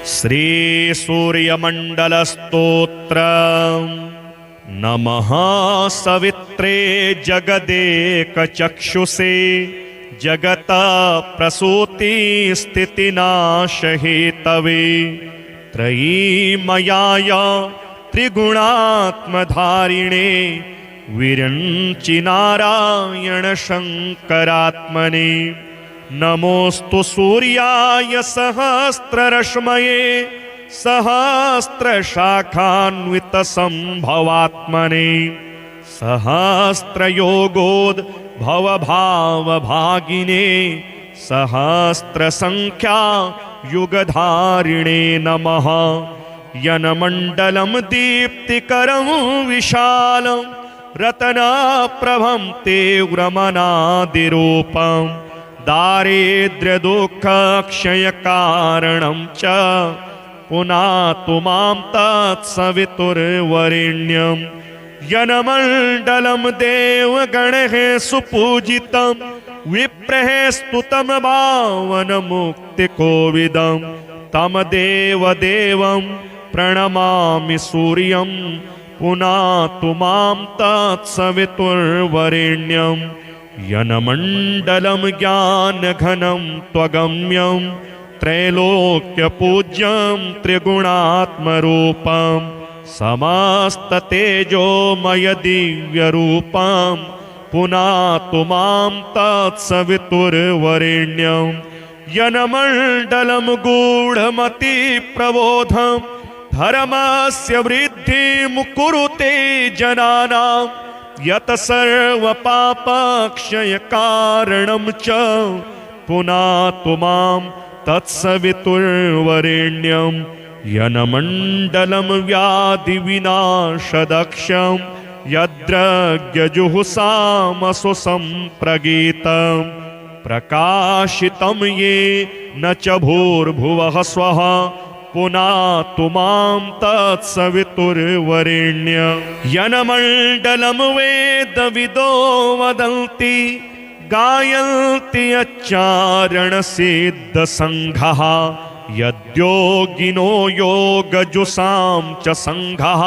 श्री सूर्यमण्डलस्तोत्रम्। नमः सवित्रे जगदेकचक्षुषे जगत प्रसूति स्थितिनाशहेतवे त्रयीमयाय त्रिगुणात्मधारिणे विरञ्चि नारायण शङ्करात्मने। नमोस्तु सूर्याय सहस्ररश्मये सहस्रशाखान्वितसम्भवात्मने। सहस्रयोगोद्भवभावभागिने सहस्रसङ्ख्या युगधारिणे नमः। यनमण्डलं दीप्तिकरं विशालं रत्नप्रभं तीव्रमनादिरूपं दारिद्र्यदुःखक्षयकारणं च पुनातु मां तत्सवितुर्वरेण्यं। यनमण्डलं देवगणैः सुपूजितं विप्रैः स्तुतं पावनमुक्तिकोविदं तं देवदेवं प्रणमामि सूर्यं पुनातु मां तत्सवितुर्वरेण्यं। यनमण्डलं ज्ञानघनं त्वगम्यं त्रैलोक्यपूज्यं त्रिगुणात्मरूपं समस्ततेजोमय दिव्यरूपं पुनातु मां तत्सवितुर्वरेण्यं। यनमण्डलं गूढमतिप्रबोधं धर्मस्य वृद्धिं कुरुते जनानां यत् सर्वपापक्षयकारणं च पुनातु मां तत्सवितुर्वरेण्यं। यनमण्डलं व्याधिविनाशदक्षं यद्रज्ञजुहुषामसु सम्प्रगीतं प्रकाशितं ये न च भूर्भुवः स्वः पुनातु मां तत्सवितुर्वरेण्यं। यनमण्डलं वेदविदो वदन्ति गायन्ति यच्चारणसिद्धसङ्घः यद्योगिनो योगजुषां च सङ्घः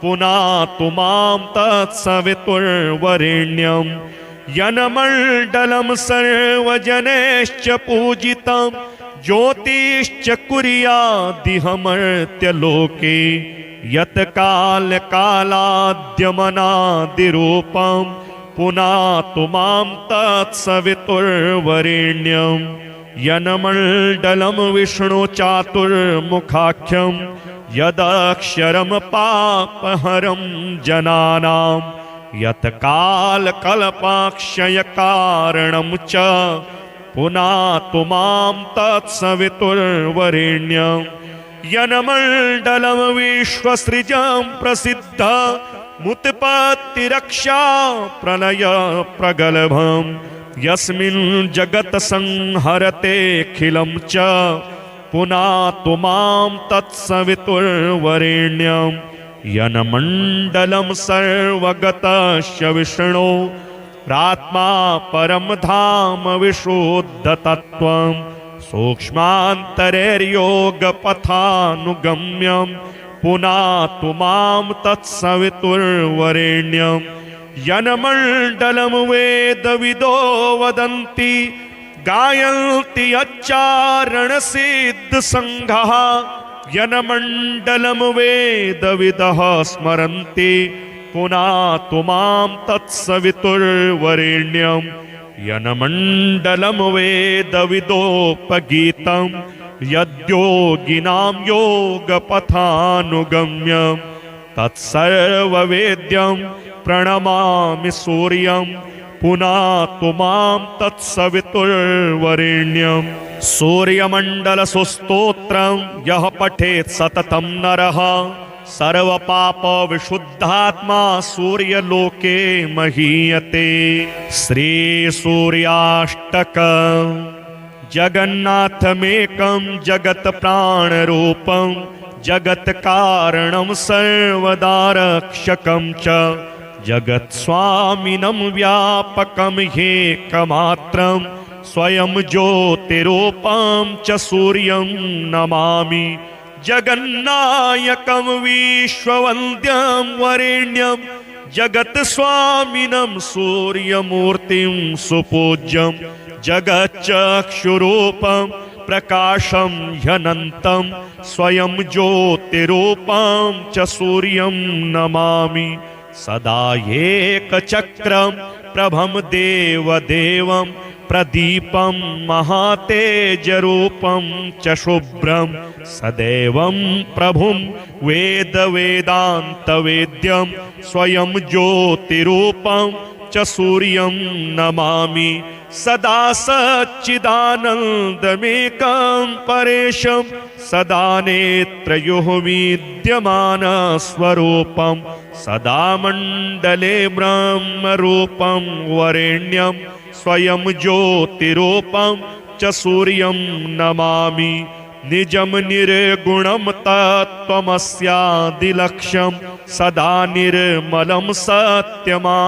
पुनातु मां तत्सवितुर्वरेण्यं। यनमण्डलं सर्वजनैश्च पूजितं ज्योतिश्च कुर्यादिहमर्त्यलोके यत् कालकालाद्यमनादिरूपं पुनातु मां तत्सवितुर्वरेण्यं। यनमण्डलं विष्णुचातुर्मुखाख्यं यदक्षरं पापहरं जनानां यत् कालकल्पाक्षयकारणं च पुनातु मां तत्सवितुर्वरेण्यं। यनमण्डलं विश्वसृजं प्रसिद्धमुत्पत्तिरक्षा प्रलय प्रगल्भं यस्मिन् जगत् संहरतेऽखिलं च पुनातु मां तत्सवितुर्वरेण्यं। यनमण्डलं सर्वगतस्य विष्णो प्रात्मा परं धाम विशुद्धतत्त्वं सूक्ष्मान्तरैर्योगपथानुगम्यं पुनातु मां तत्सवितुर्वरेण्यं। यनमण्डलं वेदविदो वदन्ति गायन्ति यच्चारणसिद्धसङ्घः यनमण्डलं वेदविदः स्मरन्ति पुनातु मां तत्सवितुर्वरेण्यं। यनमण्डलं वेदविदोपगीतं यद्योगिनां योगपथानुगम्यं तत्सर्ववेद्यं प्रणमामि सूर्यं पुनातु मां तत्सवितुर्वरेण्यं। सूर्यमण्डलस्तोत्रं यः पठेत् सततं नरः सर्वपापविशुद्धात्मा सूर्यलोके महीयते। श्रीसूर्याष्टकम्। जगन्नाथमेकं जगत्प्राणरूपं जगत्कारणं सर्वदा रक्षकं च जगत्स्वामिनं व्यापकं ह्येकमात्रं स्वयं ज्योतिरूपं च सूर्यं नमामि जगन्नायकं विश्ववन्द्यं वरेण्यं जगत्स्वामिनं सूर्यमूर्तिं सुपूज्यं जगच्चक्षुरूपं प्रकाशं ह्यनन्तं स्वयं ज्योतिरूपं च सूर्यं नमामि सदा एकचक्रं प्रभं देवदेवं प्रदीपं महातेजरूपं च शुभ्रं सदैवं प्रभुं वेदवेदान्तवेद्यं स्वयं ज्योतिरूपं च सूर्यं नमामि सदा सच्चिदानन्दमेकं परेशं सदा नेत्रयोः विद्यमानस्वरूपं सदा मण्डले ब्रह्मरूपं वरेण्यं स्वयं ज्योतिरूपं च सूर्यं नमामि निजं निर्गुणं तत्त्वमस्यादिलक्ष्यं सदा निर्मलं सत्यमानन्दमेकं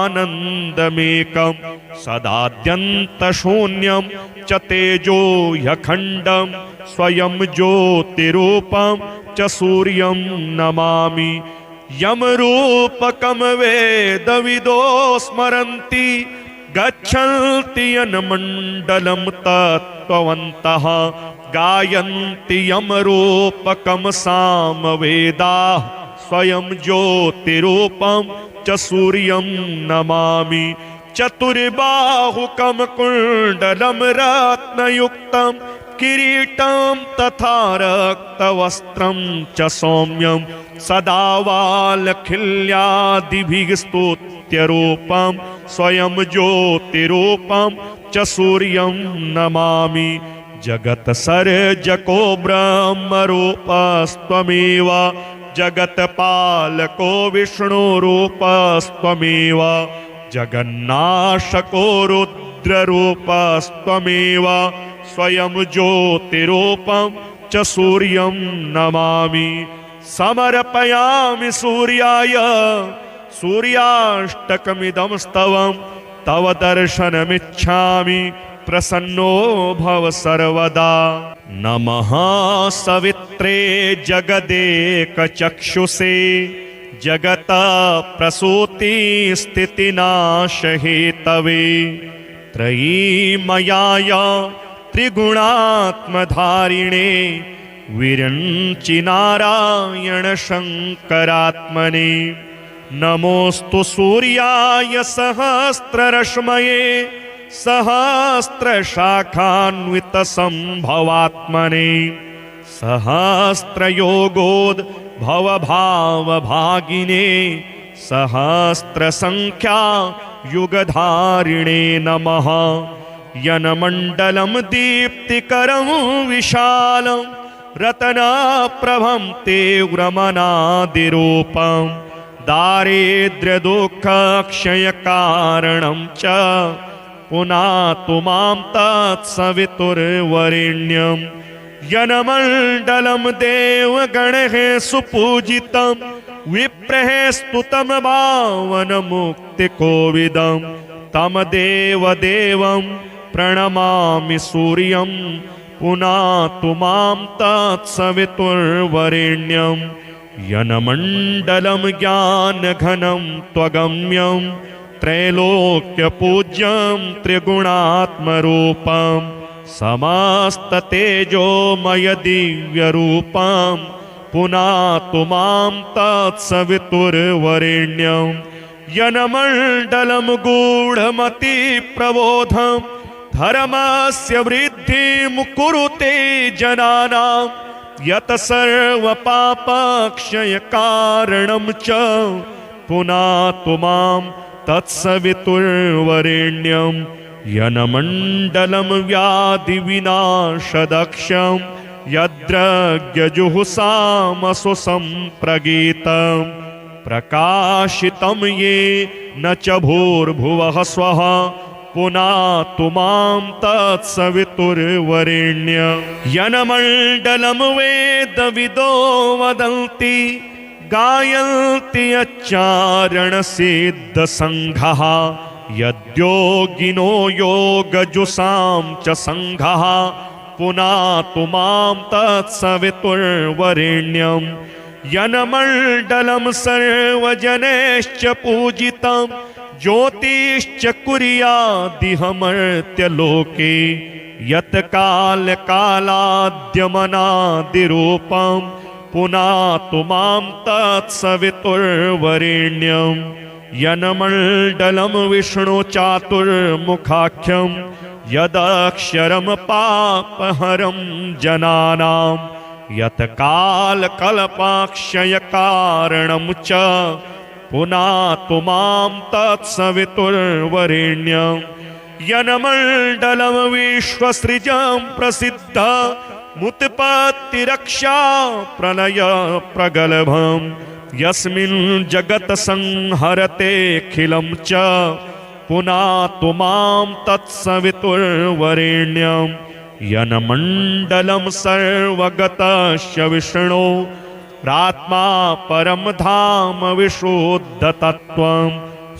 सदाद्यन्तशून्यं च तेजो ह्यखण्डं स्वयं ज्योतिरूपं च सूर्यं नमामि यमरूपकं वेदविदो स्मरन्ति गच्छन्ति यन्मण्डलं तत्त्ववन्तः गायन्ति यमरूपकं सामवेदाः स्वयं ज्योतिरूपं च सूर्यं नमामि चतुर्बाहुकं कुण्डलं रत्नयुक्तं किरीटं तथा रक्तवस्त्रं च सौम्यं सदा वालखिल्यादिभिः स्तुत्यरूपं स्वयं ज्योतिरूपं च सूर्यं नमामि जगत्सर्जको ब्रह्मरूपस्त्वमेव जगत्पालको विष्णुरूपस्त्वमेव जगन्नाशको रुद्ररूपस्त्वमेव स्वयं ज्योतिरूपं च सूर्यं नमामि समर्पयामि सूर्याय सूर्याष्टकमिदं स्तवं तव दर्शनमिच्छामि प्रसन्नो भव सर्वदा नमः सवित्रे जगदेकचक्षुषे जगता प्रसूति स्थितिनाशहेतवे त्रयीमयाय त्रिगुणात्मधारिणे विरञ्चि नारायण शङ्करात्मने नमोऽस्तु सूर्याय सहस्ररश्मये सहस्रशाखान्वितसम्भवात्मने सहस्रयोगोद्भवभावभागिने सहस्रसङ्ख्या युगधारिणे नमः यन्मण्डलं दीप्तिकरं विशालं रत्नप्रभं तीव्रमनादिरूपं दारिद्र्यदुःखक्षयकारणं च पुनातु मां तत्सवितुर्वरेण्यं यन्मण्डलं देवगणैः सुपूजितं विप्रैः स्तुतं पावनमुक्तिकोविदं तं देवदेवं प्रणमामि सूर्यं पुनातु मां तत्सवितुर्वरेण्यं यन्मण्डलं ज्ञानघनं त्वगम्यं त्रैलोक्यपूज्यं त्रिगुणात्मरूपं समस्ततेजोमय दिव्यरूपं पुनातु मां तत्सवितुर्वरेण्यं यन्मण्डलं गूढमतिप्रबोधं धर्मस्य वृद्धिं कुरुते जनानां यत् सर्वपापक्षयकारणं च पुनातु मां तत्सवितुर्वरेण्यं यन्मण्डलं व्याधिविनाशदक्षं यद्रज्ञजुहुषामसु सम्प्रगीतं प्रकाशितं ये न च भूर्भुवः स्वः पुनातु मां तत्सवितुर्वरेण्यं यन्मण्डलं वेदविदो वदन्ति गायन्ति यच्चारणसिद्धसङ्घः यद्योगिनो योगजुषां च संघः पुनातु मां तत्सवितुर्वरेण्यं यन्मण्डलं सर्वजनैश्च पूजितं ज्योतिश्च कुर्यादिहमर्त्यलोके यत्कालकालाद्यमनादिरूपं पुनातु मां तत्सवितुर्वरेण्यं यन्मण्डलं विष्णुचातुर्मुखाख्यं यदक्षरं पापहरं जनानां यत्कालकल्पाक्षयकारणं च पुनातु मां तत्सवितुर्वरेण्यं यन्मण्डलं विश्वसृजं प्रसिद्धमुत्पत्तिरक्षा प्रलय प्रगल्भं यस्मिन् जगत् संहरतेऽखिलं च पुनातु मां तत्सवितुर्वरेण्यं यन्मण्डलं सर्वगतस्य विष्णो प्रात्मा परं धाम विशुद्धतत्त्वं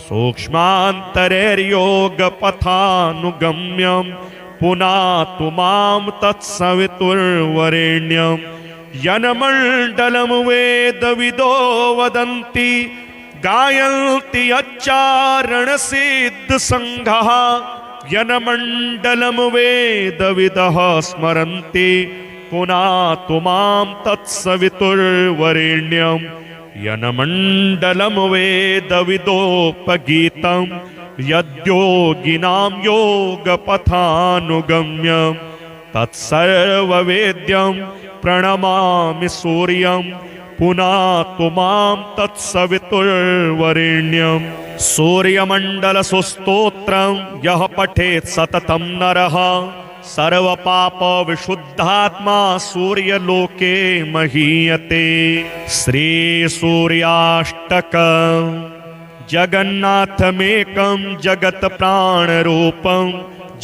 सूक्ष्मान्तरैर्योगपथानुगम्यं पुनातु मां तत्सवितुर्वरेण्यं यन्मण्डलं वेदविदो वदन्ति गायन्ति यच्चारणसिद्धसङ्घः यन्मण्डलं वेदविदः स्मरन्ति पुनातु मां तत्सवितुर्वरेण्यं यन्मण्डलं वेदविदोपगीतं यद्योगिनां योगपथानुगम्यं तत्सर्ववेद्यं प्रणमामि सूर्यं पुनातु मां तत्सवितुर्वरेण्यं सूर्यमण्डलसुस्तोत्रं यः पठेत् सततं नरः सर्वपापविशुद्धात्मा सूर्यलोके महीयते। श्रीसूर्याष्टकं जगन्नाथमेकं जगत्प्राणरूपं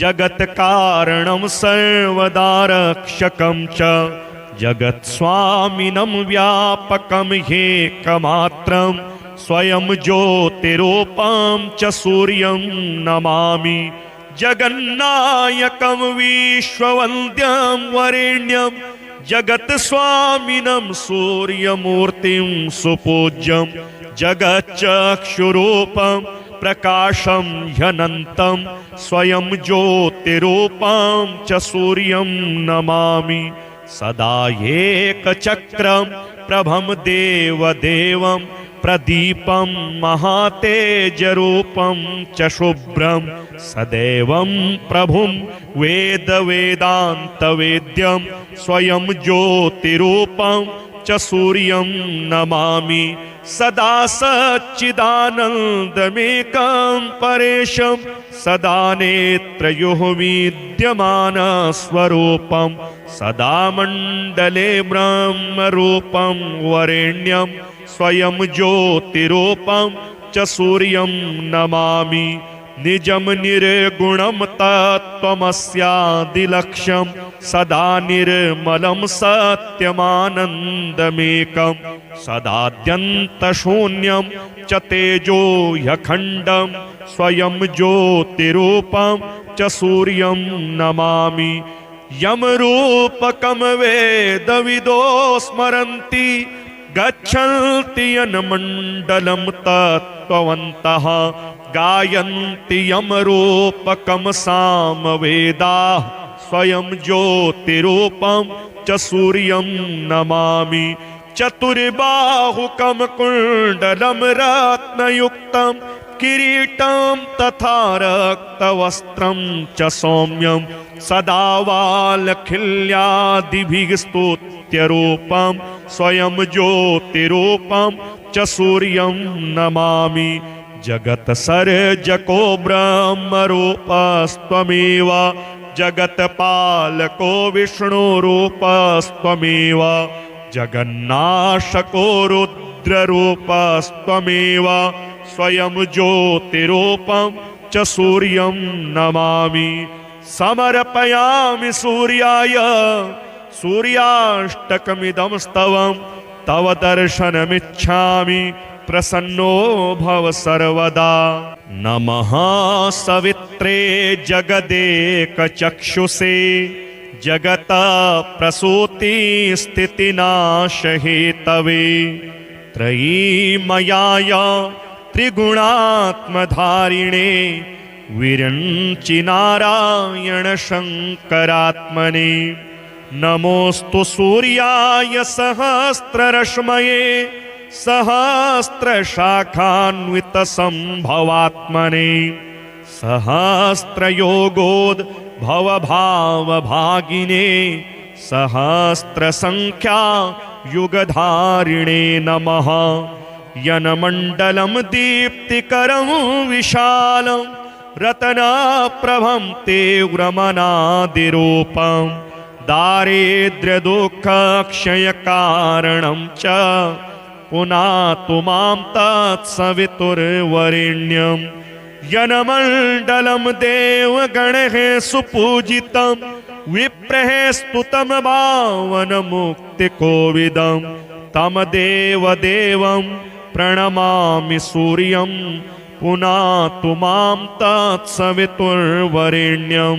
जगत्कारणं सर्वदारक्षकं च जगत्स्वामिनं व्यापकं ह्येकमात्रं स्वयं ज्योतिरूपं च सूर्यं नमामि जगन्नायकं विश्ववन्द्यं वरेण्यं जगत्स्वामिनं सूर्यमूर्तिं सुपूज्यं जगच्चक्षुरूपं प्रकाशं ह्यनन्तं स्वयं ज्योतिरूपं च सूर्यं नमामि सदा एकचक्रं प्रभं देवदेवं प्रदीपं महातेजरूपं च शुभ्रं सदैवं प्रभुं वेदवेदान्तवेद्यं स्वयं ज्योतिरूपं च सूर्यं नमामि सदा सच्चिदानन्दमेकं परेशं सदा नेत्रयोः विद्यमानस्वरूपं सदा मण्डले ब्रह्मरूपं वरेण्यं स्वयं ज्योतिरूपं च सूर्यं नमामि निजं निर्गुणं तत्त्वमस्यादिलक्ष्यं सदा निर्मलं सत्यमानन्दमेकं सदाद्यन्तशून्यं च तेजो ह्यखण्डं स्वयं ज्योतिरूपं च सूर्यं नमामि यमरूपकं वेदविदो स्मरन्ति गच्छन्ति यन्मण्डलं तत्त्ववन्तः गायन्ति यमरूपकं सामवेदाः स्वयं ज्योतिरूपं च सूर्यं नमामि चतुर्बाहुकं कुण्डलं रत्नयुक्तं किरीटं तथा रक्तवस्त्रं च सौम्यं सदा वालखिल्यादिभिः स्तुत्यरूपं स्वयं ज्योतिरूपं च सूर्यं नमामि जगत्सर्जको ब्रह्मरूपस्त्वमेव जगत्पालको विष्णुरूपस्त्वमेव जगन्नाशको रुद्ररूपस्त्वमेव स्वयं ज्योतिरूपं च सूर्यं नमामि समर्पयामि सूर्याय सूर्याष्टकमिदं स्तवं तव दर्शनमिच्छामि प्रसन्नो भव सर्वदा। नमः सवित्रे जगदेकचक्षुषे जगत प्रसूति स्थितिनाशहेतवे त्रयीमयाय त्रिगुणात्मधारिणे विरञ्चि नारायण शङ्करात्मने नमोऽस्तु सूर्याय सहस्ररश्मये सहस्रशाखान्वितसम्भवात्मने सहस्रयोगोद्भवभावभागिने सहस्रसङ्ख्या युगधारिणे नमः यनमण्डलं दीप्तिकरं विशालं रत्नप्रभं तीव्रमनादिरूपं दारिद्र्यदुःखक्षयकारणं च पुनातु मां तत्सवितुर्वरेण्यं यनमण्डलं देवगणैः सुपूजितं विप्रैः स्तुतं पावनमुक्तिकोविदं तं देवदेवं प्रणमामि सूर्यं पुनातु मां तत्सवितुर्वरेण्यं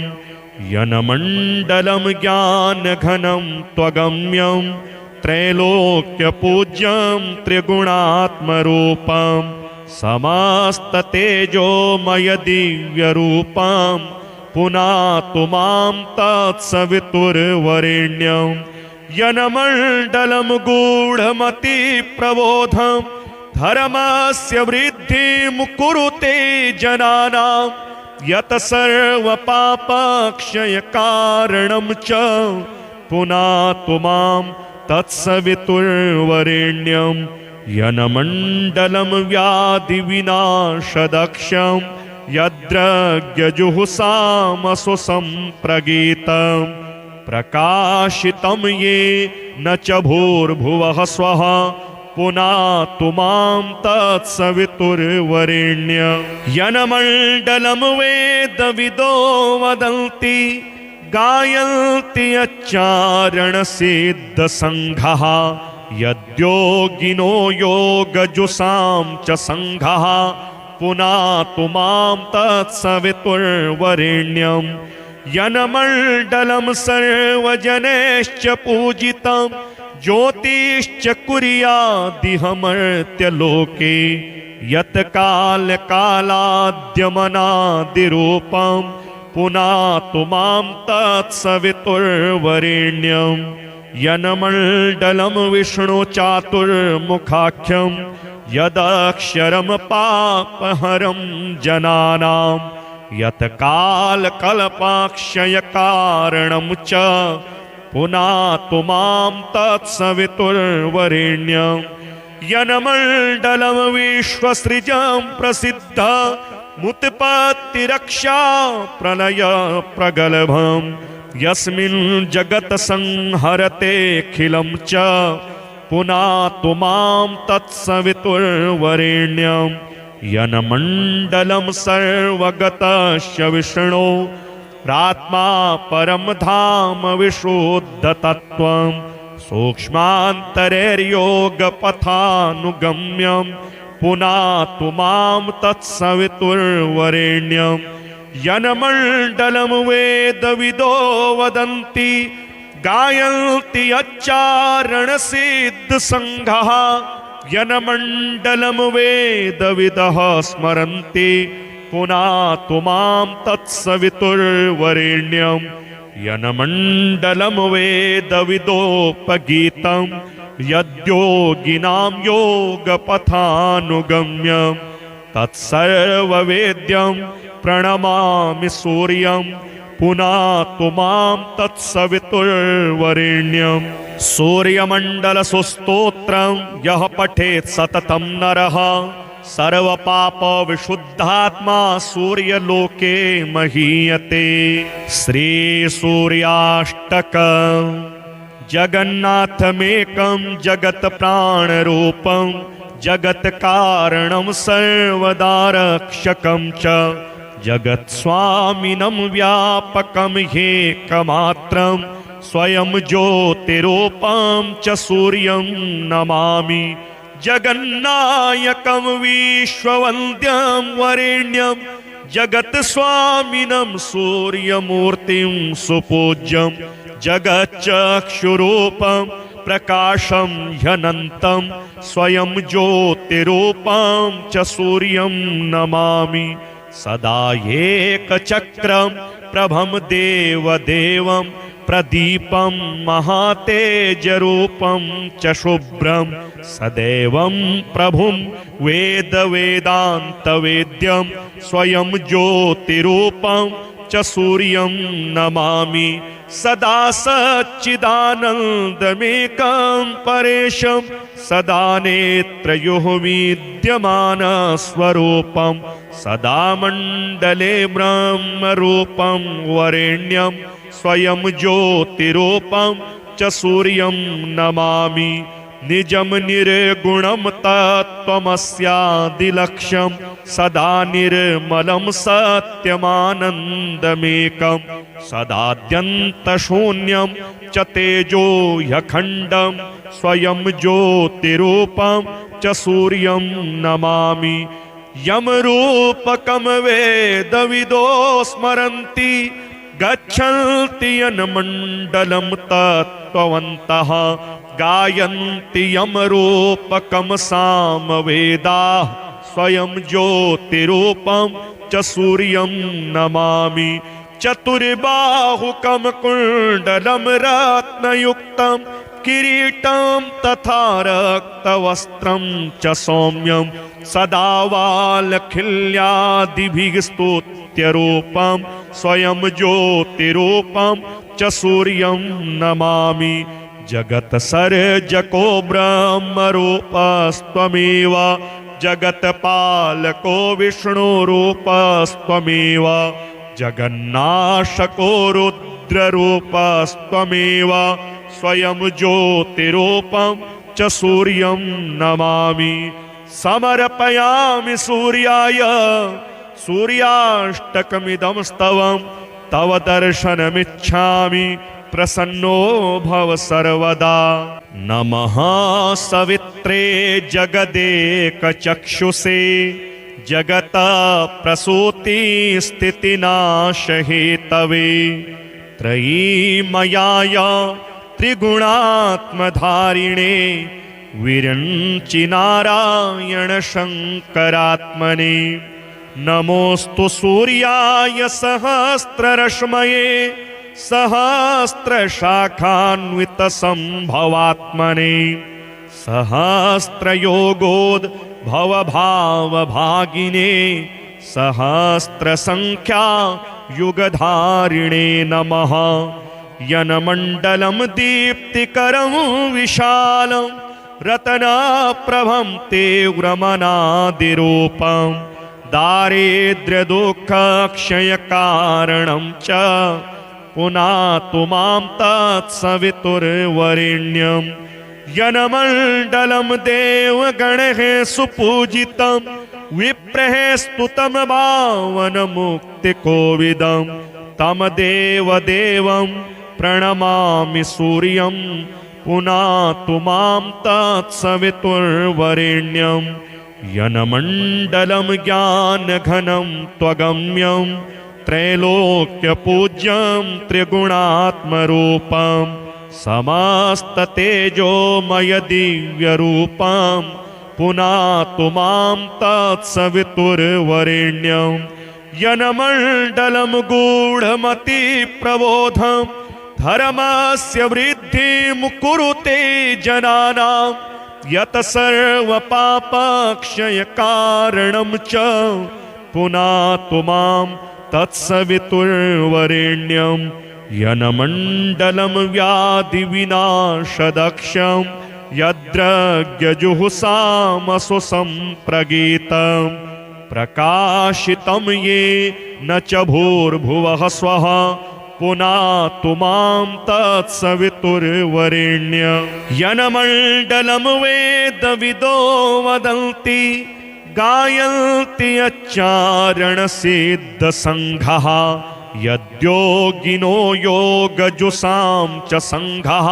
यनमण्डलं ज्ञानघनं त्वगम्यं त्रैलोक्यपूज्यं त्रिगुणात्मरूपं समस्ततेजोमय दिव्यरूपं पुनातु मां तत्सवितुर्वरेण्यं यनमण्डलं गूढमतिप्रबोधं धर्मस्य वृद्धिं कुरुते जनानां यत् सर्वपापक्षयकारणं च पुनातु मां तत्सवितुर्वरेण्यं यनमण्डलं व्याधिविनाशदक्षं यद्रज्ञजुहुसामसु सम्प्रगीतं प्रकाशितं ये न च भूर्भुवः स्वः पुनातु मां तत्सवितुर्वरेण्यं यनमण्डलं वेदविदो वदन्ति गायन्ति यच्चारणसिद्धसङ्घः यद्योगिनो योगजुषां च सङ्घः पुनातु मां तत्सवितुर्वरेण्यं यनमण्डलं सर्वजनैश्च पूजितं ज्योतिश्च कुर्यादिहमर्त्यलोके यत् कालकालाद्यमनादिरूपं पुनातु मां तत्सवितुर्वरेण्यं यनमण्डलं विष्णुचातुर्मुखाख्यं यदक्षरं पापहरं जनानां यत् कालकल्पाक्षयकारणं च पुनातु मां तत्सवितुर्वरेण्यं यनमण्डलं विश्वसृजं प्रसिद्धमुत्पत्तिरक्षा प्रलय प्रगल्भं यस्मिन् जगत् संहरतेऽखिलं च पुनातु मां तत्सवितुर्वरेण्यं यनमण्डलं सर्वगतस्य विष्णो प्रात्मा परं धाम विशुद्धतत्त्वं सूक्ष्मान्तरैर्योगपथानुगम्यं पुनातु मां तत्सवितुर्वरेण्यं यनमण्डलं वेदविदो वदन्ति गायन्ति यच्चारणसिद्धसङ्घः यनमण्डलं वेदविदः स्मरन्ति पुनातु मां तत्सवितुर्वरेण्यं यनमण्डलं वेदविदोपगीतं यद्योगिनां योगपथानुगम्यं तत्सर्ववेद्यं प्रणमामि सूर्यं पुनातु मां तत्सवितुर्वरेण्यं सूर्यमण्डलसुस्तोत्रं यः पठेत् सततं नरः सर्वपापविशुद्धात्मा सूर्यलोके महीयते। श्रीसूर्याष्टकं जगन्नाथमेकं जगत्प्राणरूपं जगत्कारणं सर्वदारक्षकं च जगत्स्वामिनं व्यापकं ह्येकमात्रं स्वयं ज्योतिरूपं च सूर्यं नमामि जगन्नायकं विश्ववन्द्यं वरेण्यं जगत्स्वामिनं सूर्यमूर्तिं सुपूज्यं जगच्चक्षुरूपं प्रकाशं ह्यनन्तं स्वयं ज्योतिरूपं च सूर्यं नमामि सदा एकचक्रं प्रभं देवदेवं प्रदीपं महातेजरूपं च शुभ्रं सदैवं प्रभुं वेदवेदान्तवेद्यं स्वयं ज्योतिरूपं च सूर्यं नमामि सदा सच्चिदानन्दमेकं परेशं सदा नेत्रयोः विद्यमानस्वरूपं सदा मण्डले ब्रह्मरूपं वरेण्यं स्वयं ज्योतिरूपं च सूर्यं नमामि निजं निर्गुणं तत्त्वमस्यादिलक्ष्यं सदा निर्मलं सत्यमानन्दमेकं सदाद्यन्तशून्यं च तेजो ह्यखण्डं स्वयं ज्योतिरूपं च सूर्यं नमामि यमरूपकं वेदविदो स्मरन्ति गच्छन्ति यन्मण्डलं तत्त्ववन्तः गायन्ति यमरूपकं सामवेदाः स्वयं ज्योतिरूपं च सूर्यं नमामि चतुर्बाहुकं कुण्डलं रत्नयुक्तं किरीटं तथा रक्तवस्त्रं च सौम्यं सदा वालखिल्यादिभिः स्तुत्यरूपं स्वयं ज्योतिरूपं च सूर्यं नमामि जगत्सर्जको ब्रह्मरूपस्त्वमेव जगत्पालको विष्णुरूपस्त्वमेव जगन्नाशको रुद्ररूपस्त्वमेव स्वयं ज्योतिरूपं च सूर्यं नमामि समर्पयामि सूर्याय सूर्याष्टकमिदं स्तवं तव दर्शनमिच्छामि प्रसन्नो भव सर्वदा नमः सवित्रे जगदेकचक्षुषे जगत प्रसूति स्थितिनाशहेतवे त्रयीमयाय त्रिगुणात्मधारिणे विरञ्चि नारायण शङ्करात्मने नमोऽस्तु सूर्याय सहस्ररश्मये सहस्रशाखान्वितसम्भवात्मने सहस्रयोगोद्भवभावभागिने सहस्रसङ्ख्या युगधारिणे नमः यन्मण्डलं दीप्तिकरं विशालं रत्नप्रभं तीव्रमनादिरूपं दारिद्र्यदुःखक्षयकारणं च पुनातु मां तत्सवितुर्वरेण्यं यन्मण्डलं देवगणैः सुपूजितं विप्रैः स्तुतं पावनमुक्तिकोविदं तं देवदेवं प्रणमामि सूर्यं पुनातु मां तत्सवितुर्वरेण्यं यन्मण्डलं ज्ञानघनं त्वगम्यं त्रैलोक्यपूज्यं त्रिगुणात्मरूपं समस्ततेजोमय दिव्यरूपं पुनातु मां तत्सवितुर्वरेण्यं यन्मण्डलं गूढमतिप्रबोधं धर्मस्य वृद्धिं कुरुते जनानां यत् सर्वपापक्षयकारणं च पुनातु मां तत्सवितुर्वरेण्यं यन्मण्डलं व्याधिविनाशदक्षं यद्रज्ञजुहुषामसु सम्प्रगीतं प्रकाशितं ये न च भूर्भुवः स्वः पुनातु मां तत्सवितुर्वरेण्यं यन्मण्डलं वेदविदो वदन्ति गायन्ति यच्चारणसिद्धसङ्घः यद्योगिनो योगजुषां च सङ्घः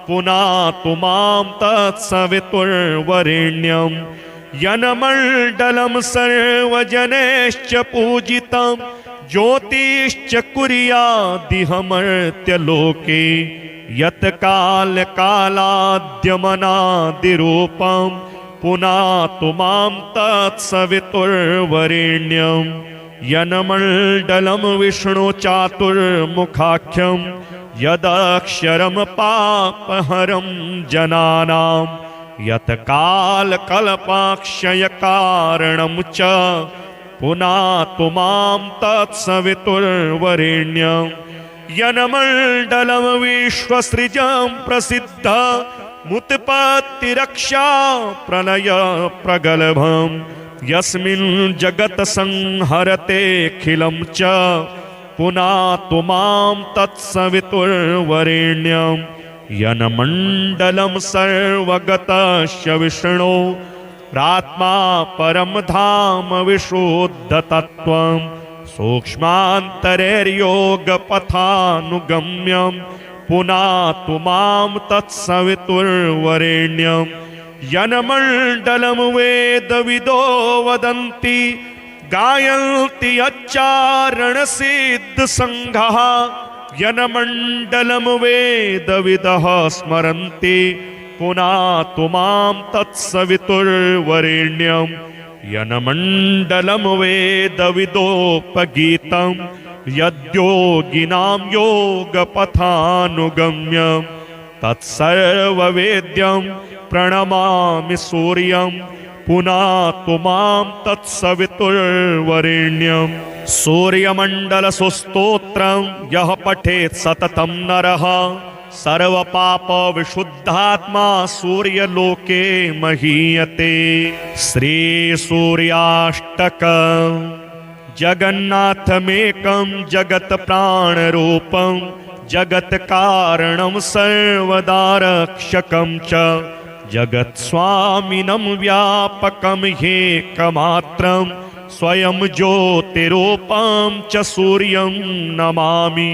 पुनातु मां तत्सवितुर्वरेण्यं यन्मण्डलं सर्वजनैश्च पूजितं ज्योतिश्च कुर्यादिहमर्त्यलोके यत् कालकालाद्यमनादिरूपं पुनातु मां तत्सवितुर्वरेण्यं यन्मण्डलं विष्णुचातुर्मुखाख्यं यदक्षरं पापहरं जनानां यत् कालकल्पाक्षयकारणं च पुनातु मां तत्सवितुर्वरेण्यं यन्मण्डलं विश्वसृजं प्रसिद्धमुत्पत्तिरक्षा प्रलय प्रगल्भं यस्मिन् जगत् संहरतेऽखिलं च पुनातु मां तत्सवितुर्वरेण्यं यन्मण्डलं सर्वगतस्य विष्णो प्रात्मा परं धाम विशुद्धतत्त्वं सूक्ष्मान्तरैर्योगपथानुगम्यं पुनातु मां तत्सवितुर्वरेण्यं यन्मण्डलं वेदविदो वदन्ति गायन्ति यच्चारणसिद्धसङ्घः यन्मण्डलं वेदविदः स्मरन्ति पुनातु मां तत्सवितुर्वरेण्यं यन्मण्डलं वेदविदोपगीतं यद्योगिनां योगपथानुगम्यं तत्सर्ववेद्यं प्रणमामि सूर्यं पुनातु मां तत्सवितुर्वरेण्यं सूर्यमण्डलसुस्तोत्रं यः पठेत् सततं नरः सर्वपापविशुद्धात्मा सूर्यलोके महीयते। श्रीसूर्याष्टकम् जगन्नाथमेकं जगत्प्राणरूपं जगत्कारणं सर्वदारक्षकं च जगत्स्वामिनं व्यापकं ह्येकमात्रं स्वयं ज्योतिरूपं च सूर्यं नमामि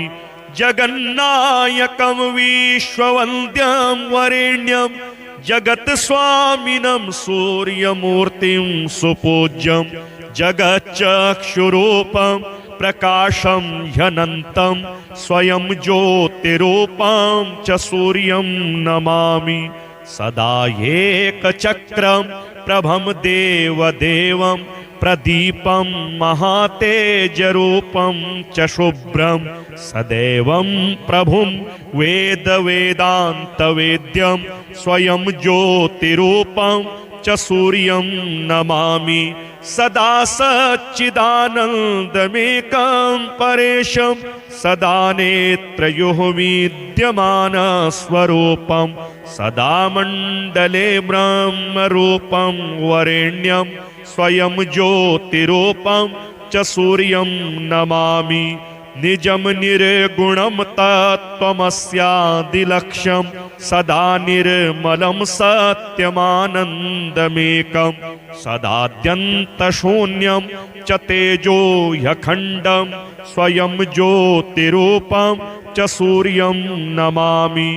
जगन्नायकं विश्ववन्द्यं वरेण्यं जगत्स्वामिनं सूर्यमूर्तिं सुपूज्यं जगच्चक्षुरूपं प्रकाशं ह्यनन्तं स्वयं ज्योतिरूपं च सूर्यं नमामि सदा एकचक्रं प्रभं देवदेवं प्रदीपं महातेजरूपं च शुभ्रं सदैवं प्रभुं वेदवेदान्तवेद्यं स्वयं ज्योतिरूपं च सूर्यं नमामि सदा सच्चिदानन्दमेकं परेशं सदा नेत्रयोः विद्यमानस्वरूपं सदा मण्डले ब्रह्मरूपं वरेण्यं स्वयं ज्योतिरूपं च सूर्यं नमामि निजं निर्गुणं तत्त्वमस्यादिलक्ष्यं सदा निर्मलं सत्यमानन्दमेकं सदाद्यन्तशून्यं च तेजो ह्यखण्डं स्वयं ज्योतिरूपं च सूर्यं नमामि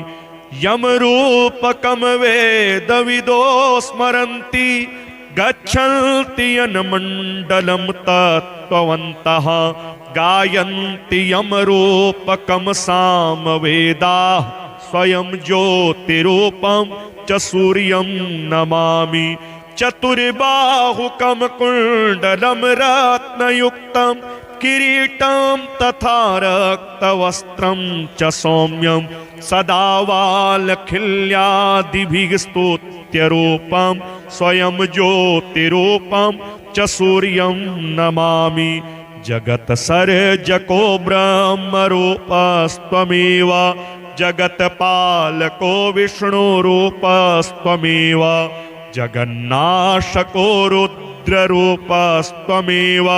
यमरूपकं वेदविदो स्मरन्ति गच्छन्ति यन्मण्डलं तत्त्ववन्तः गायन्ति यमरूपकं सामवेदाः स्वयं ज्योतिरूपं च सूर्यं नमामि चतुर्बाहुकं कुण्डलं रत्नयुक्तं किरीटं तथा रक्तवस्त्रं च सौम्यं सदा वालखिल्यादिभिः स्तुत्यरूपं स्वयं ज्योतिरूपं च सूर्यं नमामि जगत्सर्जको ब्रह्मरूपस्त्वमेव जगत्पालको विष्णुरूपस्त्वमेव जगन्नाशको रुद्ररूपस्त्वमेव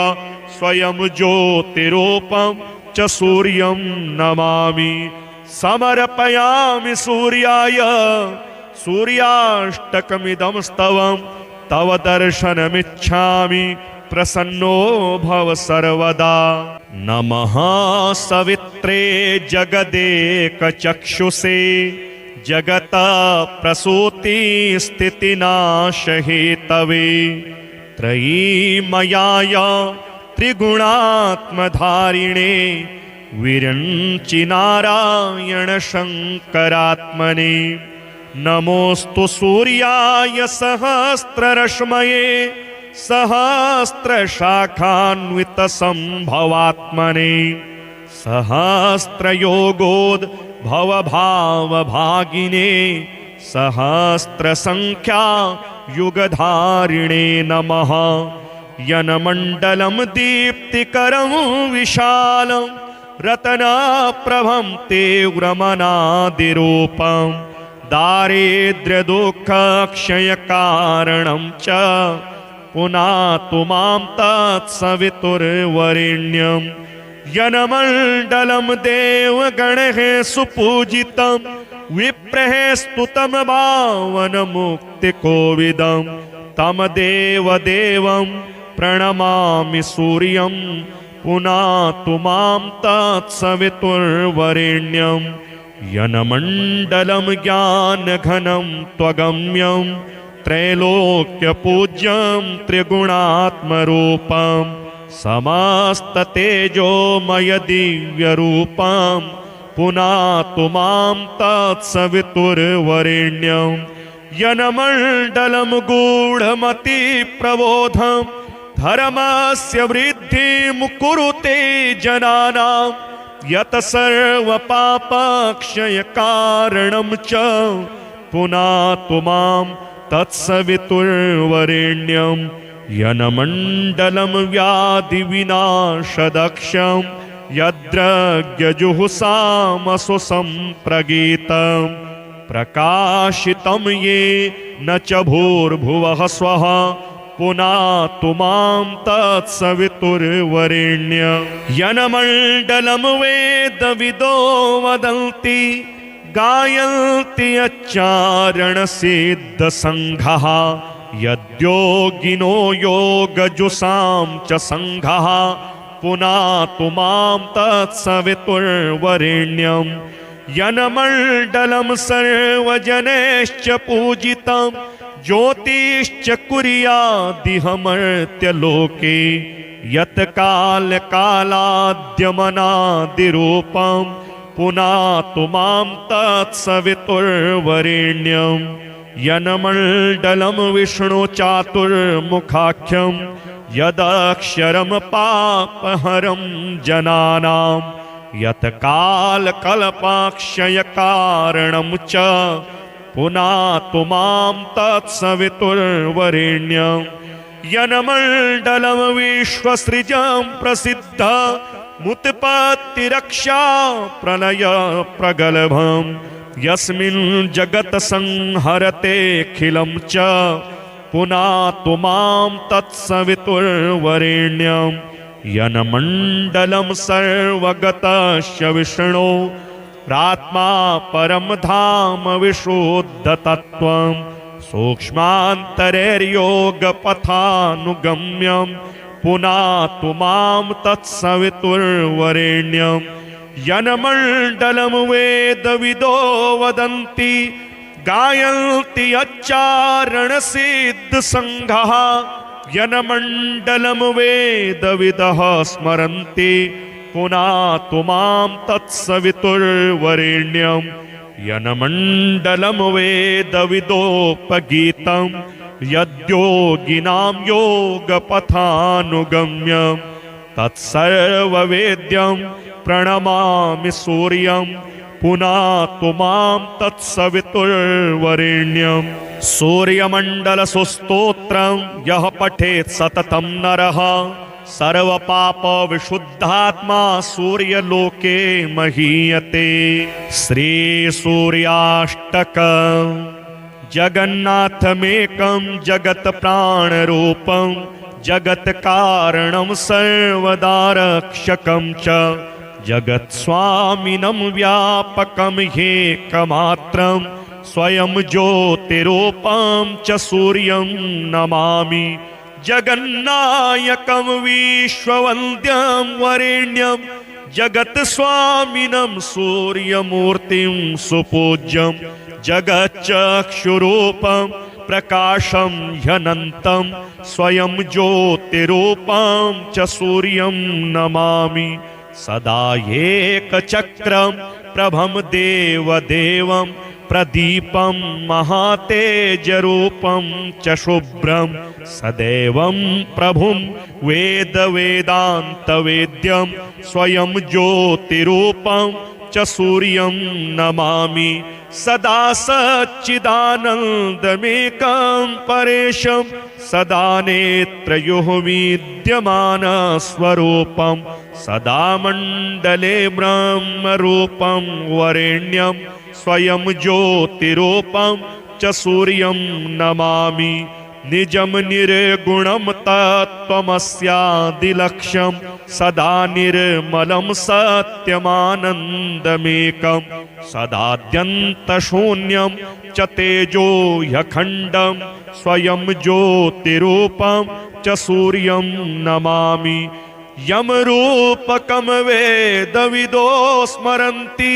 स्वयं ज्योतिरूपं च सूर्यं नमामि समर्पयामि सूर्याय सूर्याष्टकमिदं स्तवं तव दर्शनमिच्छामि प्रसन्नो भव सर्वदा नमः सवित्रे जगदेकचक्षुषे जगत प्रसूति स्थितिनाश हेतवे त्रयीमयाय त्रिगुणात्मधारिणे विरञ्चि नारायण शङ्करात्मने नमोऽस्तु सूर्याय सहस्ररश्मये सहस्रशाखान्वितसम्भवात्मने सहस्रयोगोद्भवभावभागिने सहस्रसङ्ख्या युगधारिणे नमः यनमण्डलं दीप्तिकरं विशालं रत्नप्रभं तीव्रमनादिरूपं दारिद्र्यदुःखक्षयकारणं च पुनातु मां तत्सवितुर्वरेण्यं यनमण्डलं देवगणैः सुपूजितं विप्रैः स्तुतं पावनमुक्तिकोविदं तं देवदेवं प्रणमामि सूर्यं पुनातु मां तत्सवितुर्वरेण्यं यनमण्डलं ज्ञानघनं त्वगम्यं त्रैलोक्यपूज्यं त्रिगुणात्मरूपं समस्ततेजोमयदिव्यरूपं पुनातु मां तत्सवितुर्वरेण्यं यनमण्डलं गूढमतिप्रबोधं धर्मस्य वृद्धिं कुरुते जनानां यत् सर्वपापक्षयकारणं च पुनातु मां तत्सवितुर्वरेण्यं यनमण्डलं व्याधिविनाशदक्षं यद्रज्ञजुहुषामसु सम्प्रगीतं प्रकाशितं ये न च भूर्भुवः स्वः पुनातु मां तत्सवितुर्वरेण्यं यनमण्डलं वेदविदो वदन्ति गायन्ति यच्चारणसिद्धसङ्घः यद्योगिनो योगजुषां च सङ्घः पुनातु मां तत्सवितुर्वरेण्यं यनमण्डलं सर्वजनैश्च पूजितं ज्योतिश्च कुर्यादिहमर्त्यलोके यत् कालकालाद्यमनादिरूपं पुनातु मां तत्सवितुर्वरेण्यं यनमण्डलं विष्णुचातुर्मुखाख्यं यदक्षरं पापहरं जनानां यत् कालकल्पाक्षयकारणं च पुनातु मां तत्सवितुर्वरेण्यं यनमण्डलं विश्वसृजं प्रसिद्धमुत्पत्तिरक्षा प्रलय प्रगल्भं यस्मिन् जगत् संहरतेऽखिलं च पुनातु मां तत्सवितुर्वरेण्यं यनमण्डलं सर्वगतस्य विष्णो प्रात्मा परं धाम विशुद्धतत्त्वं सूक्ष्मान्तरैर्योगपथानुगम्यं पुनातु मां तत्सवितुर्वरेण्यं यनमण्डलं वेदविदो वदन्ति गायन्ति यच्चारणसिद्धसङ्घः यनमण्डलं वेदविदः स्मरन्ति पुनातु मां तत्सवितुर्वरेण्यं यनमण्डलं वेदविदोपगीतं यद्योगिनां योगपथानुगम्यं तत्सर्ववेद्यं प्रणमामि सूर्यं पुनातु मां तत्सवितुर्वरेण्यं सूर्यमण्डलसुस्तोत्रं यः पठेत् सततं नरः सर्वपापविशुद्धात्मा सूर्यलोके महीयते। श्रीसूर्याष्टकं जगन्नाथमेकं जगत्प्राणरूपं जगत्कारणं सर्वदारक्षकं च जगत्स्वामिनं व्यापकं ह्येकमात्रं स्वयं ज्योतिरूपं च सूर्यं नमामि जगन्नायकं विश्ववन्द्यं वरेण्यं जगत्स्वामिनं सूर्यमूर्तिं सुपूज्यं जगच्चक्षुरूपं प्रकाशं ह्यनन्तं स्वयं ज्योतिरूपं च सूर्यं नमामि सदा एकचक्रं प्रभं देवदेवं प्रदीपं महातेजरूपं च शुभ्रं सदैवं प्रभुं वेदवेदान्तवेद्यं स्वयं ज्योतिरूपं च सूर्यं नमामि सदा सच्चिदानन्दमेकं परेशं सदा नेत्रयोः विद्यमानस्वरूपं सदा मण्डले ब्रह्मरूपं वरेण्यं स्वयं ज्योतिरूपं च सूर्यं नमामि निजं निर्गुणं तत्त्वमस्यादिलक्ष्यं सदा निर्मलं सत्यमानन्दमेकं सदाद्यन्तशून्यं च तेजो ह्यखण्डं स्वयं ज्योतिरूपं च सूर्यं नमामि यमरूपकं वेदविदो स्मरन्ति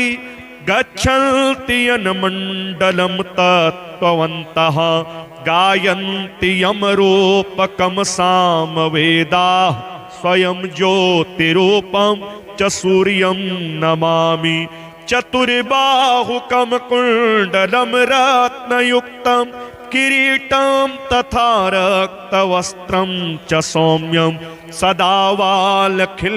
गच्छन्ति यन्मण्डलं तत्त्ववन्तः गायन्ति यमरूपकं सामवेदाः स्वयं ज्योतिरूपं च सूर्यं नमामि चतुर्बाहुकं कुण्डलं रत्नयुक्तं किरीटं तथा रक्तवस्त्रं च सौम्यं सदा वालखिल्यादिभिः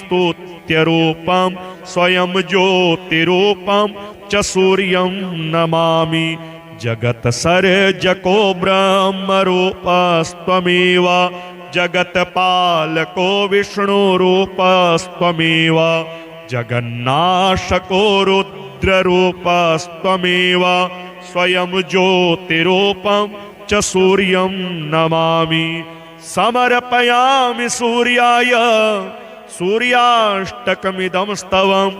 स्तुत्यरूपं स्वयं ज्योतिरूपं च सूर्यं नमामि जगत्सर्जको ब्रह्मरूपस्त्वमेव जगत्पालको विष्णुरूपस्त्वमेव जगन्नाशको रुद्ररूपस्त्वमेव स्वयं ज्योतिरूपं च सूर्यं नमामि समर्पयामि सूर्याय सूर्याष्टकमिदं स्तवं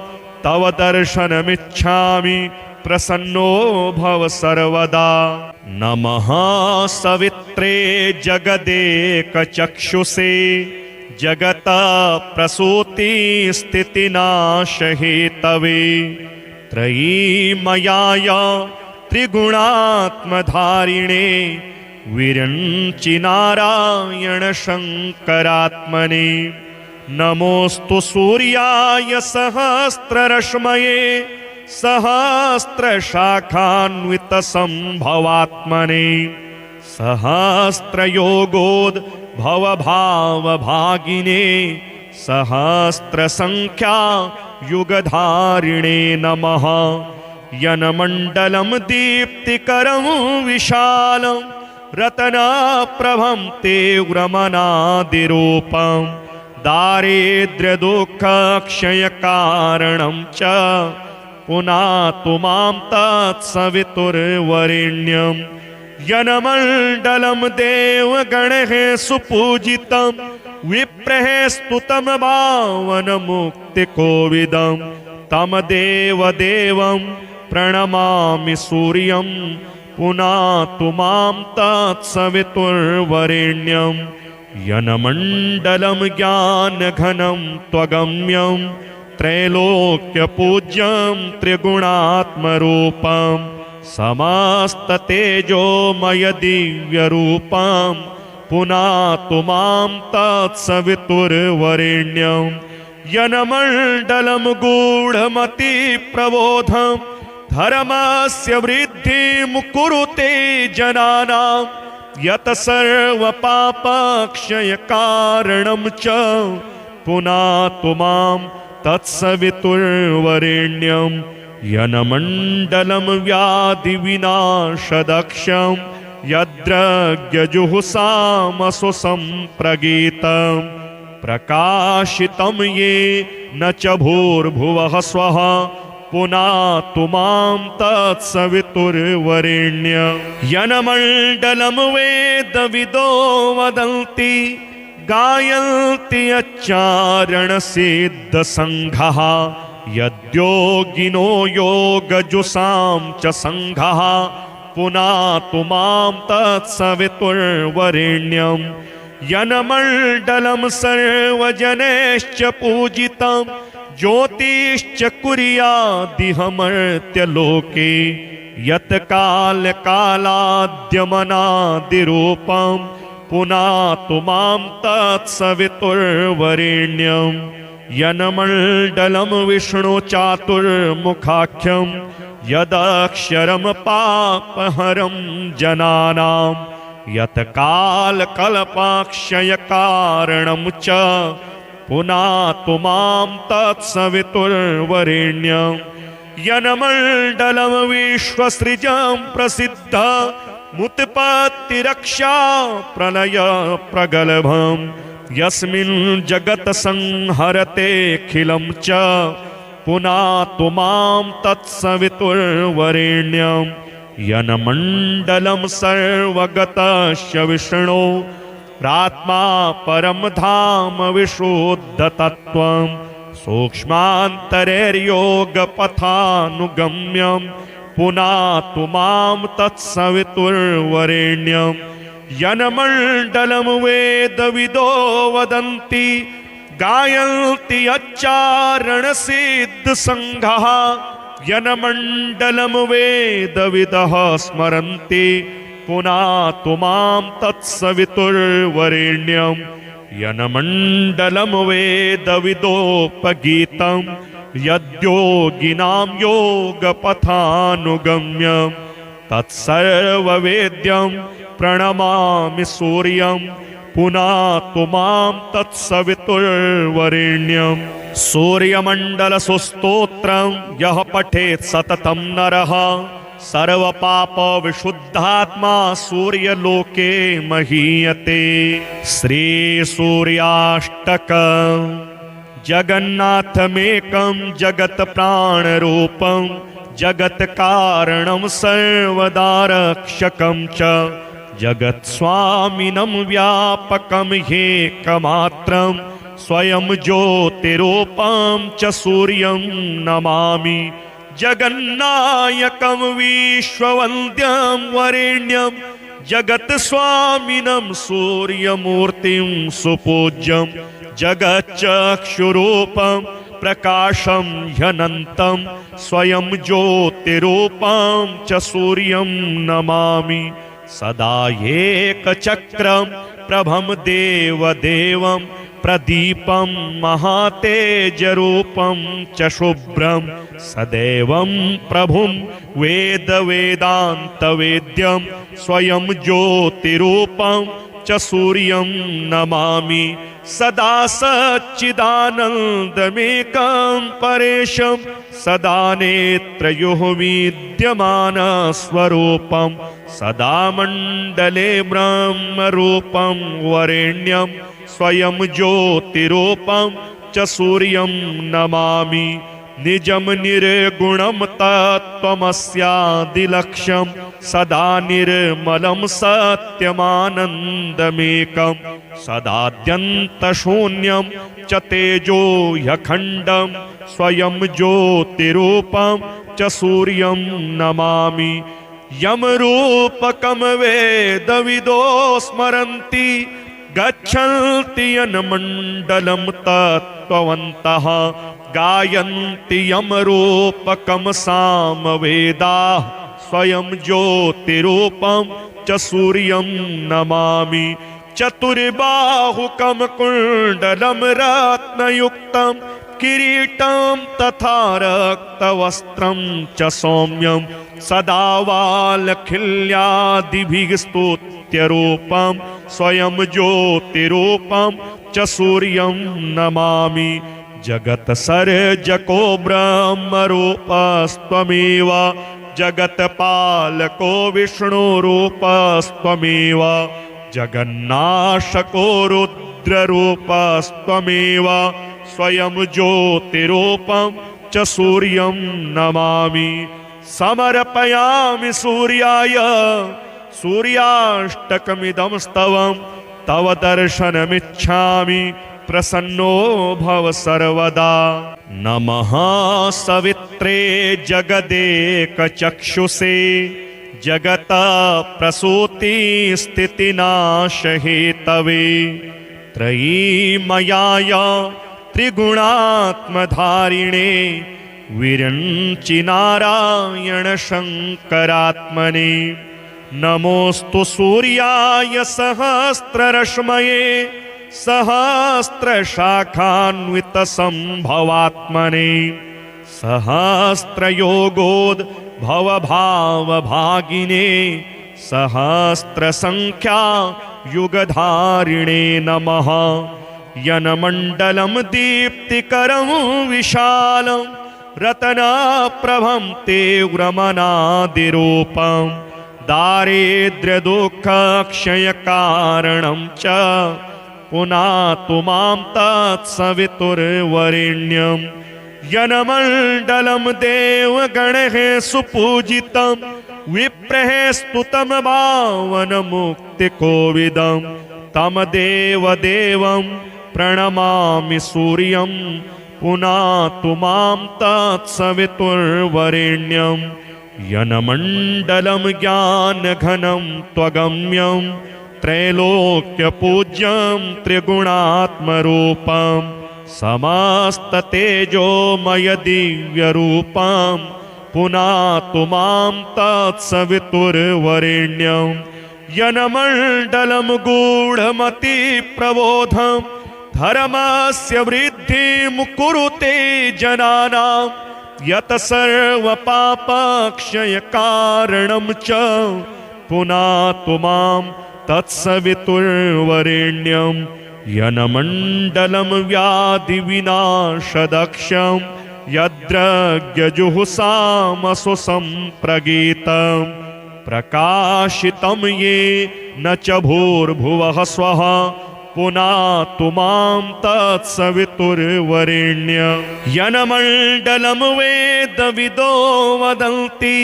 तव दर्शनमिच्छामि प्रसन्नो भव सर्वदा नमः सवित्रे जगदेकचक्षुषे जगत प्रसूति स्थितिनाशहेतवे त्रयीमयाय त्रिगुणात्मधारिणे विरञ्चि नारायण शङ्करात्मने नमोऽस्तु सूर्याय सहस्ररश्मये सहस्रशाखान्वितसम्भवात्मने सहस्रयोगोद्भवभावभागिने सहस्रसङ्ख्या युगधारिणे नमः यन्मण्डलं दीप्तिकरं विशालं रत्नप्रभं तीव्रमनादिरूपं दारिद्र्यदुःखक्षयकारणं च पुनातु मां तत्सवितुर्वरेण्यं यन्मण्डलं देवगणैः सुपूजितं विप्रैः स्तुतं पावनमुक्तिकोविदं तं देवदेवं प्रणमामि सूर्यं पुनातु मां तत्सवितुर्वरेण्यं यन्मण्डलं ज्ञानघनं त्वगम्यं त्रैलोक्यपूज्यं त्रिगुणात्मरूपं समस्ततेजोमय दिव्यरूपं पुनातु मां तत्सवितुर्वरेण्यं यन्मण्डलं गूढमतिप्रबोधं धर्मस्य वृद्धिं कुरुते जनानां यत् सर्वपापक्षयकारणं च पुनातु मां तत्सवितुर्वरेण्यं यन्मण्डलं व्याधिविनाशदक्षं यद्रज्ञजुहुसामसु सम्प्रगीतं प्रकाशितं ये न च भूर्भुवः स्वः पुनातु मां तत्सवितुर्वरेण्यं यन्मण्डलं वेदविदो वदन्ति गायन्ति यच्चारणसिद्धसङ्घः यद्योगिनो योगजुषां च सङ्घः पुनातु मां तत्सवितुर्वरेण्यं यन्मण्डलं सर्वजनैश्च पूजितं ज्योतिश्च कुर्यादिहमर्त्यलोके यत् कालकालाद्यमनादिरूपं पुनातु मां तत्सवितुर्वरेण्यं यन्मण्डलं विष्णुचातुर्मुखाख्यं यदक्षरं पापहरं जनानां यत् कालकल्पाक्षयकारणं च पुनातु मां तत्सवितुर्वरेण्यं यन्मण्डलं विश्वसृजं प्रसिद्धमुत्पत्तिरक्षा प्रलय प्रगल्भं यस्मिन् जगत् संहरतेऽखिलं च पुनातु मां तत्सवितुर्वरेण्यं यन्मण्डलं सर्वगतस्य विष्णो रात्मा परं धाम विशुद्धतत्त्वं सूक्ष्मान्तरैर्योगपथानुगम्यं पुनातु मां तत्सवितुर्वरेण्यं यन्मण्डलं वेदविदो वदन्ति गायन्ति यच्चारणसिद्धसङ्घः यन्मण्डलं वेदविदः स्मरन्ति पुनातु मां तत्सवितुर्वरेण्यं यन्मण्डलं वेदविदोपगीतं यद्योगिनां योगपथानुगम्यं तत्सर्ववेद्यं प्रणमामि सूर्यं पुनातु मां तत्सवितुर्वरेण्यं सूर्यमण्डलसुस्तोत्रं यः पठेत् सततं नरः सर्वपाप विशुद्धात्मा सूर्यलोके महीयते। श्री सूर्याष्टक जगन्नाथमेकं जगत् प्राणरूपं जगत् कारणं सर्वदारक्षकं च जगत् स्वामिनं व्यापकं ह्येकमात्रं स्वयं ज्योतिरूपं च सूर्यं नमामि जगन्नायकं विश्ववन्द्यं वरेण्यं जगत् स्वामिनं सूर्यमूर्तिं सुपूज्यं जगच्चक्षुरूपं प्रकाशं ह्यनन्तं स्वयं ज्योतिरूपं च सूर्यं नमामि सदा एकचक्रं प्रभं देवदेवं प्रदीपं महातेजरूपं च शुभ्रं सदैवं प्रभुं वेदवेदान्तवेद्यं स्वयं ज्योतिरूपं च सूर्यं नमामि सदा सच्चिदानन्दमेकं परेशं सदा नेत्रयोः विद्यमानस्वरूपं सदा मण्डले ब्रह्मरूपं वरेण्यं स्वयं ज्योतिरूपं च सूर्यं नमामि निजं निर्गुणं तत्त्वमस्यादिलक्ष्यं सदा निर्मलं सत्यमानन्दमेकं सदाद्यन्तशून्यं च तेजो ह्यखण्डं स्वयं ज्योतिरूपं च सूर्यं नमामि यमरूपकं वेदविदो स्मरन्ति गच्छन्ति यन्मण्डलं तत्त्ववन्तः गायन्ति यमरूपकं सामवेदाः स्वयं ज्योतिरूपं च सूर्यं नमामि चतुर्बाहुकं कुण्डलं रत्नयुक्तं किरीटं तथा रक्तवस्त्रं च सौम्यं सदा वालखिल्यादिभिः स्तुत्यरूपं स्वयं ज्योतिरूपं च सूर्यं नमामि जगत्सर्जको ब्रह्मरूपस्त्वमेव जगत्पालको विष्णुरूपस्त्वमेव जगन्नाशको रुद्ररूपस्त्वमेव स्वयं ज्योतिरूपं च सूर्यं नमामि समर्पयामि सूर्याय सूर्याष्टकमिदं स्तवं तव दर्शनमिच्छामि प्रसन्नो भव सर्वदा नमः सवित्रे जगदेकचक्षुषे जगत प्रसूति स्थितिनाशहेतवे त्रयीमयाय त्रिगुणात्मधारिणे विरञ्चि नारायण शङ्करात्मने। नमोऽस्तु सूर्याय सहस्ररश्मये सहस्रशाखान्वितसम्भवात्मने। सहस्रयोगोद्भवभावभागिने सहस्रसङ्ख्या युगधारिणे नमः। यनमण्डलं दीप्तिकरं विशालं रत्नप्रभं तीव्रमनादिरूपं दारिद्र्यदुःखक्षयकारणं च पुनातु मां तत्सवितुर्वरेण्यं। यनमण्डलं देवगणैः सुपूजितं विप्रैः स्तुतं पावनमुक्तिकोविदं तं देवदेवं प्रणमामि सूर्यं पुनातु मां तत्सवितुर्वरेण्यं। यनमण्डलं ज्ञानघनं त्वगम्यं त्रैलोक्यपूज्यं त्रिगुणात्मरूपं समस्ततेजोमय दिव्यरूपं पुनातु मां तत्सवितुर्वरेण्यं। यनमण्डलं गूढमतिप्रबोधं धर्मस्य वृद्धिं कुरुते जनानां यत् सर्वपापक्षयकारणं च पुनातु मां तत्सवितुर्वरेण्यं। यनमण्डलं व्याधिविनाशदक्षं यद्रज्ञजुहुषामसु सम्प्रगीतं प्रकाशितं ये न च भूर्भुवः स्वः पुनातु मां तत्सवितुर्वरेण्यं। यनमण्डलं वेदविदो वदन्ति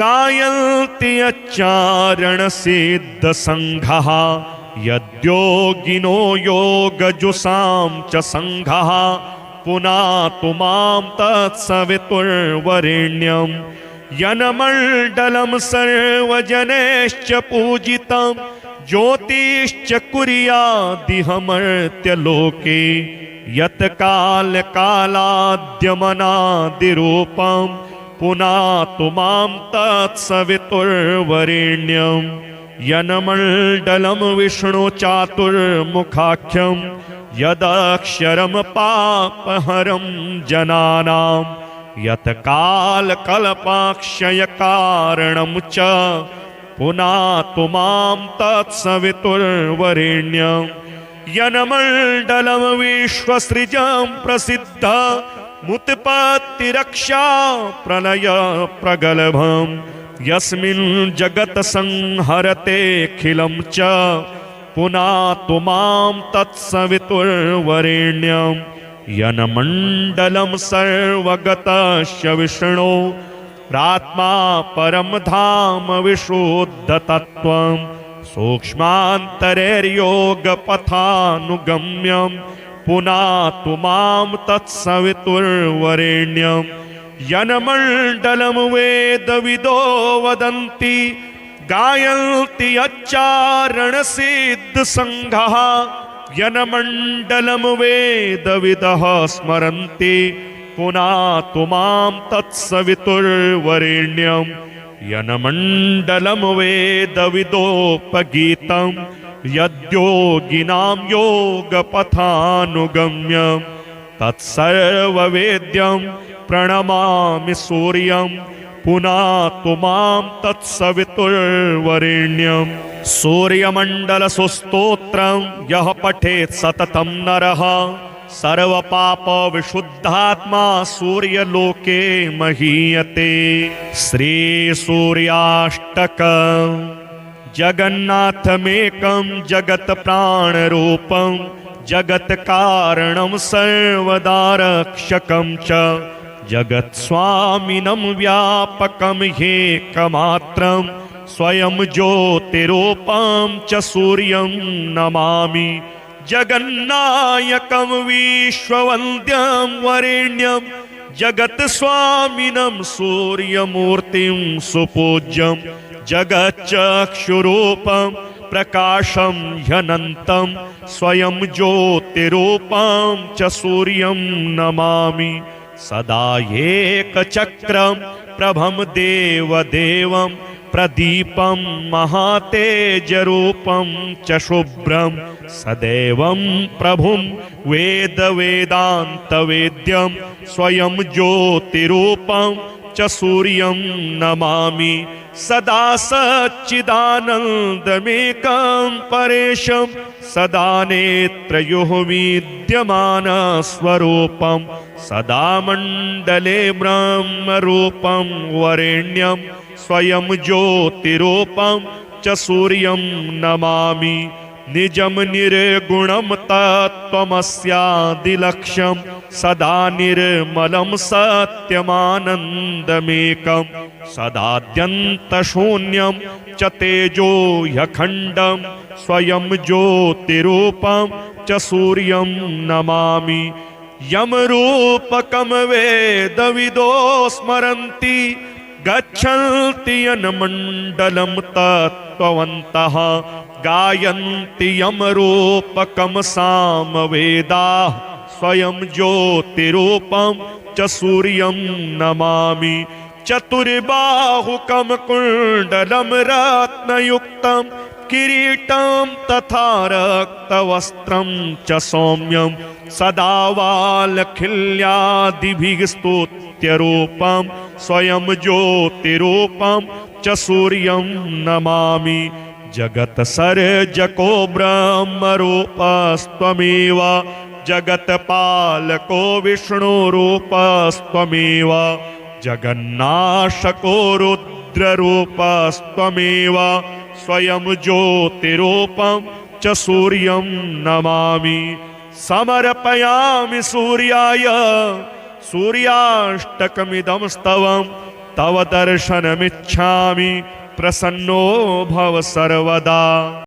गायन्ति यच्चारणसिद्धसङ्घः यद्योगिनो योगजुषां च सङ्घः पुनातु मां तत्सवितुर्वरेण्यं। यनमण्डलं सर्वजनैश्च पूजितं ज्योतिश्च कुर्यादिहमर्त्यलोके यत् कालकालाद्यमनादिरूपं पुनातु मां तत्सवितुर्वरेण्यं। यनमण्डलं विष्णुचातुर्मुखाख्यं यदक्षरं पापहरं जनानां यत् कालकल्पाक्षयकारणं च पुनातु मां तत्सवितुर्वरेण्यं। यनमण्डलं विश्वसृजं प्रसिद्धमुत्पत्तिरक्षा प्रलय प्रगल्भं यस्मिन् जगत् संहरतेऽखिलं च पुनातु मां तत्सवितुर्वरेण्यं। यनमण्डलं सर्वगतस्य विष्णो प्रात्मा परं धाम विशुद्धतत्त्वं सूक्ष्मान्तरैर्योगपथानुगम्यं पुनातु मां तत्सवितुर्वरेण्यं। यनमण्डलं वेदविदो वदन्ति गायन्ति यच्चारणसिद्धसङ्घः यनमण्डलं वेदविदः स्मरन्ति पुनातु मां तत्सवितुर्वरेण्यं। यनमण्डलं वेदविदोपगीतं यद्योगिनां योगपथानुगम्यं तत्सर्ववेद्यं प्रणमामि सूर्यं पुनातु मां तत्सवितुर्वरेण्यं। सूर्यमण्डलसुस्तोत्रं यः पठेत् सततं नरः सर्वपापविशुद्धात्मा सूर्यलोके महीयते। श्रीसूर्याष्टकं जगन्नाथमेकं जगत्प्राणरूपं जगत्कारणं सर्वदा रक्षकं च जगत्स्वामिनं व्यापकं ह्येकमात्रं स्वयं ज्योतिरूपं च सूर्यं नमामि। जगन्नायकं विश्ववन्द्यं वरेण्यं जगत्स्वामिनं सूर्यमूर्तिं सुपूज्यं जगच्चक्षुरूपं प्रकाशं ह्यनन्तं स्वयं ज्योतिरूपं च सूर्यं नमामि सदा एकचक्रं प्रभं देवदेवं प्रदीपं महातेजरूपं च शुभ्रं सदैवं प्रभुं वेदवेदान्तवेद्यं स्वयं ज्योतिरूपं च सूर्यं नमामि सदा सच्चिदानन्दमेकं परेशं सदा नेत्रयोः विद्यमानस्वरूपं सदा मण्डले ब्रह्मरूपं वरेण्यं स्वयं ज्योतिरूपं च सूर्यं नमामि निजं निर्गुणं तत्त्वमस्यादिलक्ष्यं सदा निर्मलं सत्यमानन्दमेकं सदाद्यन्तशून्यं च तेजो ह्यखण्डं स्वयं ज्योतिरूपं च सूर्यं नमामि यमरूपकं वेदविदो स्मरन्ति गच्छन्ति यन्मण्डलं तत्त्ववन्तः गायन्ति यमरूपकं सामवेदाः स्वयं ज्योतिरूपं च सूर्यं नमामि चतुर्बाहुकं कुण्डलं रत्नयुक्तं किरीटं तथा रक्तवस्त्रं च सौम्यं सदा वालखिल्यादिभिः स्तुत्यरूपं स्वयं ज्योतिरूपं च सूर्यं नमामि जगत्सर्जको ब्रह्मरूपस्त्वमेव जगत्पालको विष्णुरूपस्त्वमेव जगन्नाशको रुद्ररूपस्त्वमेव स्वयं ज्योतिरूपं च सूर्यं नमामि समर्पयामि सूर्याय सूर्याष्टकमिदं स्तवं तव दर्शनमिच्छामि प्रसन्नो भव सर्वदा।